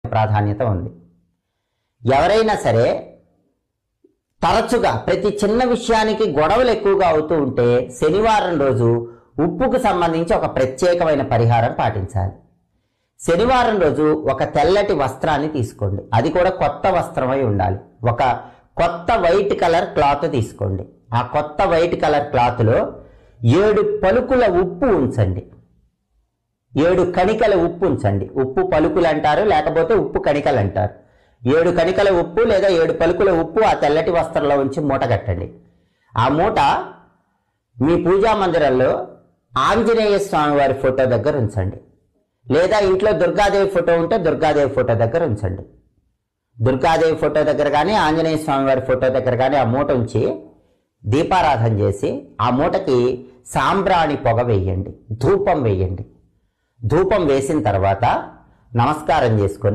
ప్రాధాన్యత ఉంది. ఎవరైనా సరే తరచుగా ప్రతి చిన్న విషయానికి గొడవలు ఎక్కువగా అవుతూ ఉంటే శనివారం రోజు ఉప్పుకు సంబంధించి ఒక ప్రత్యేకమైన పరిహారం పాటించాలి. శనివారం రోజు ఒక తెల్లటి వస్త్రాన్ని తీసుకోండి, అది కూడా కొత్త వస్త్రమై ఉండాలి. ఒక కొత్త వైట్ కలర్ క్లాత్ తీసుకోండి. ఆ కొత్త వైట్ కలర్ క్లాత్లో 7 పలుకుల ఉప్పు ఉంచండి. 7 కణికల ఉప్పు ఉంచండి. ఉప్పు పలుకులు అంటారు, లేకపోతే ఉప్పు కణికలు అంటారు. 7 కణికల ఉప్పు లేదా 7 పలుకుల ఉప్పు ఆ తెల్లటి వస్త్రంలో ఉంచి మూట కట్టండి. ఆ మూట మీ పూజా మందిరంలో ఆంజనేయ స్వామి వారి ఫోటో దగ్గర ఉంచండి, లేదా ఇంట్లో దుర్గాదేవి ఫోటో ఉంటే దుర్గాదేవి ఫోటో దగ్గర ఉంచండి. దుర్గాదేవి ఫోటో దగ్గర కానీ ఆంజనేయ స్వామి వారి ఫోటో దగ్గర కానీ ఆ మూట ఉంచి దీపారాధన చేసి ఆ మూటకి సాంబ్రాణి పొగ వేయండి, ధూపం వేయండి. ధూపం వేసిన తర్వాత నమస్కారం చేసుకొని